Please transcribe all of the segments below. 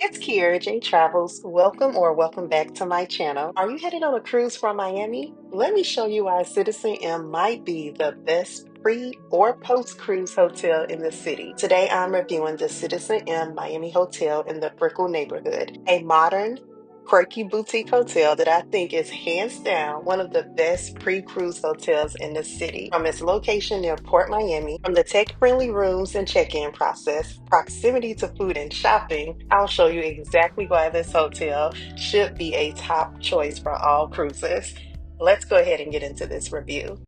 It's Keaira Jay Travels. Welcome back to my channel. Are you headed on a cruise from Miami? Let me show you why CitizenM might be the best pre or post cruise hotel in the city. Today I'm reviewing the CitizenM Miami Hotel in the Brickell neighborhood, a modern, quirky boutique hotel that I think is hands down one of the best pre-cruise hotels in the city. From its location near Port Miami, from the tech-friendly rooms and check-in process, proximity to food and shopping, I'll show you exactly why this hotel should be a top choice for all cruises. Let's go ahead and get into this review.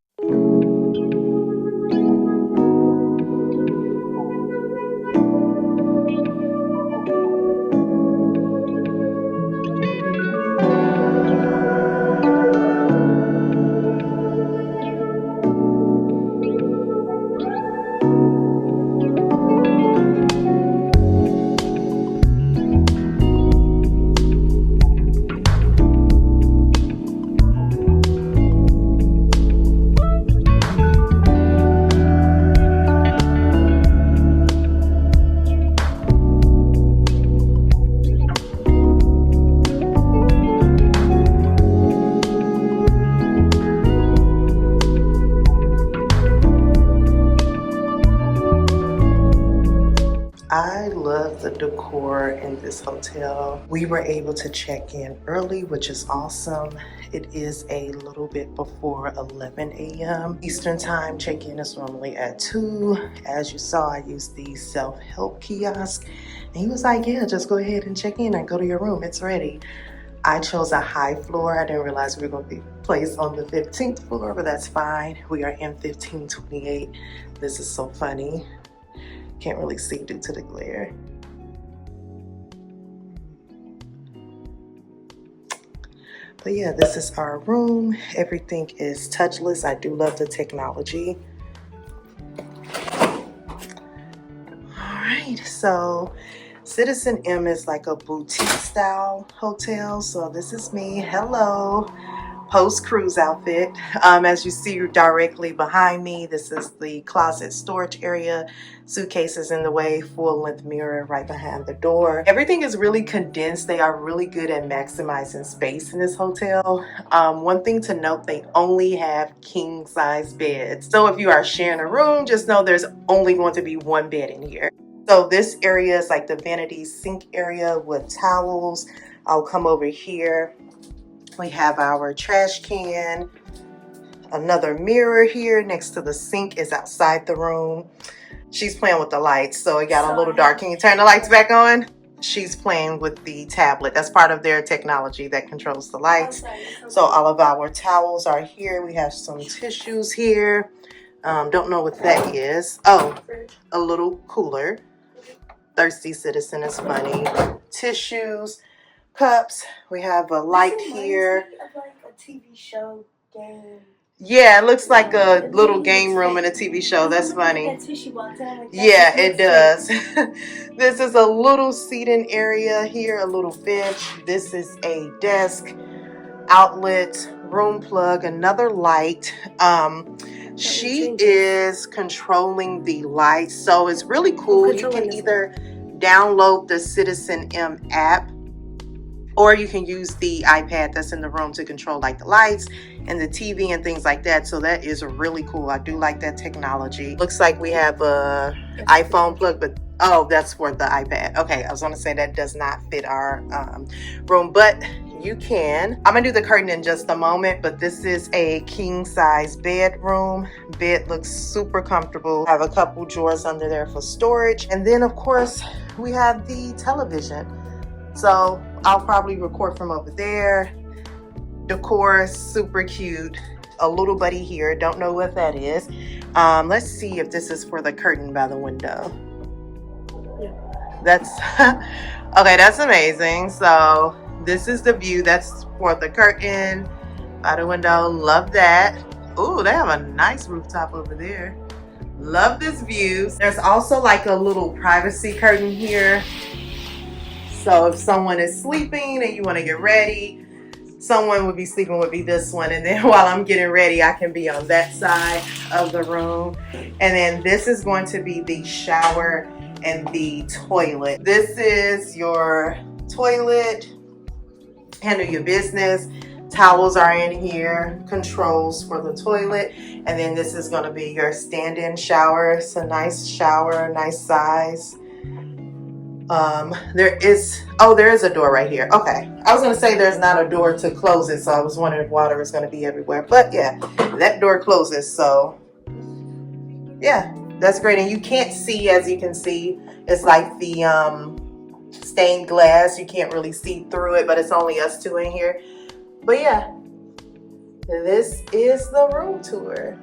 I love the decor in this hotel. We were able to check in early, which is awesome. It is a little bit before 11 a.m. Eastern time. Check-in is normally at 2. As you saw, I used the self-help kiosk. And he was like, yeah, just go ahead and check in and go to your room. It's ready. I chose a high floor. I didn't realize we were going to be placed on the 15th floor, but that's fine. We are in 1528. This is so funny. Can't really see due to the glare. But yeah, this is our room. Everything is touchless. I do love the technology. All right, so CitizenM is like a boutique style hotel. So this is me. Hello. Post-cruise outfit. As you see directly behind me, this is the closet storage area. Suitcases in the way, full-length mirror right behind the door. Everything is really condensed. They are really good at maximizing space in this hotel. One thing to note, they only have king-size beds. So if you are sharing a room, just know there's only going to be one bed in here. So this area is like the vanity sink area with towels. I'll come over here. We have our trash can, another mirror here next to the sink is outside the room. She's playing with the lights, so it got a little dark. Can you turn the lights back on? She's playing with the tablet. That's part of their technology that controls the lights. So all of our towels are here. We have some tissues here. Don't know what that is. Oh, a little cooler. Thirsty Citizen is funny. Tissues. Cups. We have a light here. Like a TV show game. Yeah, it looks like a little game room in a TV show. That's funny. Yeah, it does. This is a little seating area here, a little bench. This is a desk, outlet, room plug, another light. She is controlling the lights, so it's really cool. You can either download the CitizenM app, or you can use the iPad that's in the room to control like the lights and the TV and things like that. So that is really cool. I do like that technology. Looks like we have a iPhone plug, but oh, that's for the iPad. Okay, I was gonna say that does not fit our room, but you can. I'm gonna do the curtain in just a moment, but this is a king size bedroom. Bed looks super comfortable. I have a couple drawers under there for storage. And then of course we have the television. So I'll probably record from over there. Decor is super cute. A little buddy here. Don't know what that is. Let's see if this is for the curtain by the window. Yeah. That's okay. That's amazing. So this is the view. That's for the curtain by the window. Love that. Ooh, they have a nice rooftop over there. Love this view. There's also like a little privacy curtain here. So if someone is sleeping and you want to get ready, someone would be sleeping would be this one. And then while I'm getting ready, I can be on that side of the room. And then this is going to be the shower and the toilet. This is your toilet. Handle your business. Towels are in here, controls for the toilet, and then this is going to be your stand-in shower. It's a nice shower, nice size. There is a door right here. Okay, I was going to say there's not a door to close it, so I was wondering if water is going to be everywhere, but yeah, that door closes. So yeah, that's great. And you can't see, as you can see, it's like the stained glass. You can't really see through it, but it's only us two in here. But yeah, this is the room tour.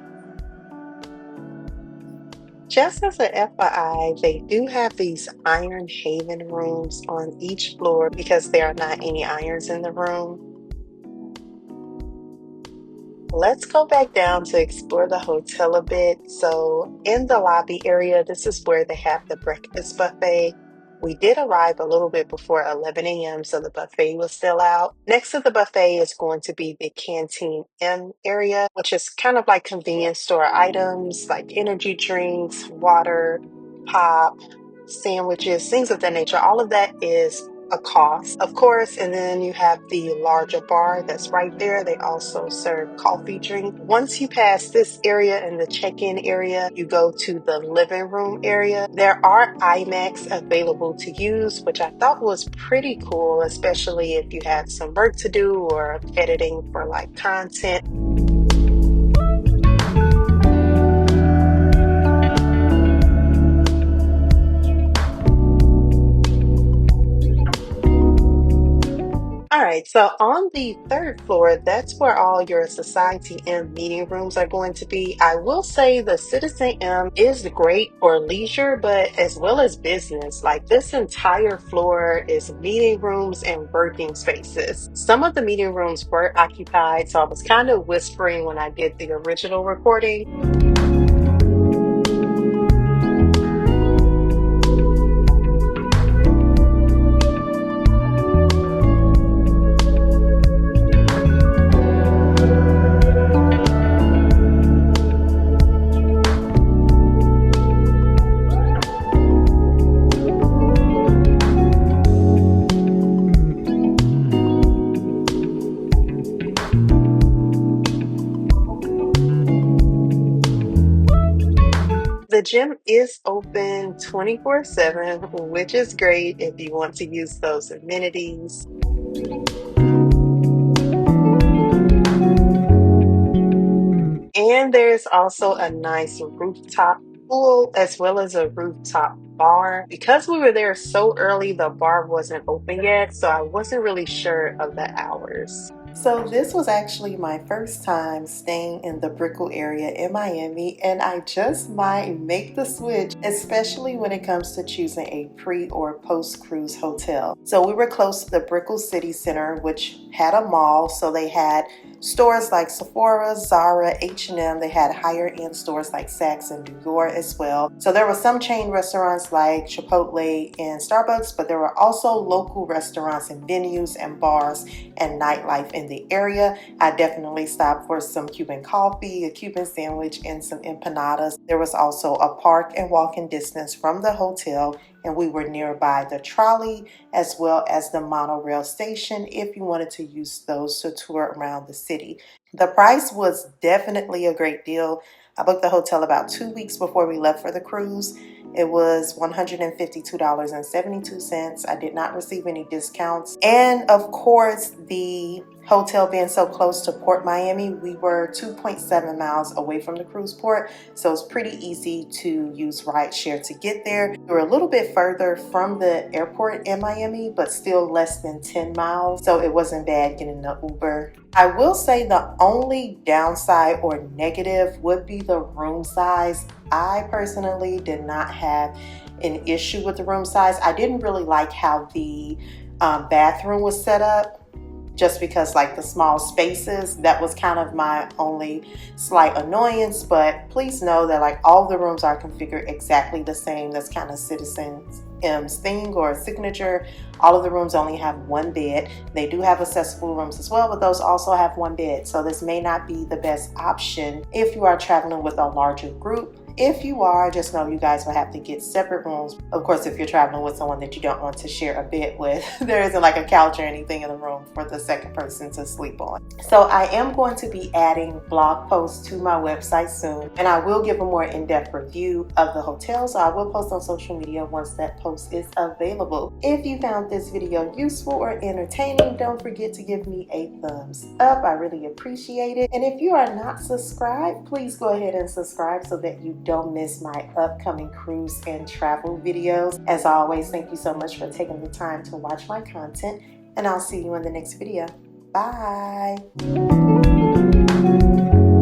Just as an FYI, they do have these iron haven rooms on each floor because there are not any irons in the room. Let's go back down to explore the hotel a bit. So in the lobby area, this is where they have the breakfast buffet. We did arrive a little bit before 11 a.m., so the buffet was still out. Next to the buffet is going to be the Canteen M area, which is kind of like convenience store items like energy drinks, water, pop, sandwiches, things of that nature. All of that is a cost, of course. And then you have the larger bar that's right there. They also serve coffee drink. Once you pass this area and the check-in area, you go to the living room area. There are iMacs available to use, which I thought was pretty cool, especially if you had some work to do or editing for like content. All right, so on the third floor, that's where all your Society M meeting rooms are going to be. I will say the Citizen M is great for leisure, but as well as business. Like this entire floor is meeting rooms and working spaces. Some of the meeting rooms were occupied, so I was kind of whispering when I did the original recording. The gym is open 24/7, which is great if you want to use those amenities. And there's also a nice rooftop pool as well as a rooftop bar. Because we were there so early, the bar wasn't open yet, so I wasn't really sure of the hours. So this was actually my first time staying in the Brickell area in Miami, and I just might make the switch, especially when it comes to choosing a pre or post-cruise hotel. So we were close to the Brickell City Center, which had a mall, so they had stores like Sephora, Zara, H&M. They had higher end stores like Saks and Dior as well. So there were some chain restaurants like Chipotle and Starbucks, but there were also local restaurants and venues and bars and nightlife in the area. I definitely stopped for some Cuban coffee, a Cuban sandwich, and some empanadas. There was also a park and walking distance from the hotel, and we were nearby the trolley as well as the monorail station if you wanted to use those to tour around the city. The price was definitely a great deal. I booked the hotel about 2 weeks before we left for the cruise. It was $152.72. I did not receive any discounts. And of course, the hotel being so close to Port Miami, we were 2.7 miles away from the cruise port. So it's pretty easy to use rideshare to get there. We were a little bit further from the airport in Miami, but still less than 10 miles. So it wasn't bad getting the Uber. I will say the only downside or negative would be the room size. I personally did not have an issue with the room size. I didn't really like how the bathroom was set up, just because like the small spaces, that was kind of my only slight annoyance. But please know that like all the rooms are configured exactly the same. That's kind of CitizenM's thing or signature. All of the rooms only have one bed. They do have accessible rooms as well, but those also have one bed. So this may not be the best option if you are traveling with a larger group. If you are, just know you guys will have to get separate rooms. Of course, if you're traveling with someone that you don't want to share a bed with, there isn't like a couch or anything in the room for the second person to sleep on. So I am going to be adding blog posts to my website soon, and I will give a more in-depth review of the hotel, so I will post on social media once that post is available. If you found this video useful or entertaining, don't forget to give me a thumbs up. I really appreciate it. And if you are not subscribed, please go ahead and subscribe so that you don't miss my upcoming cruise and travel videos. As always, thank you so much for taking the time to watch my content, and I'll see you in the next video. Bye.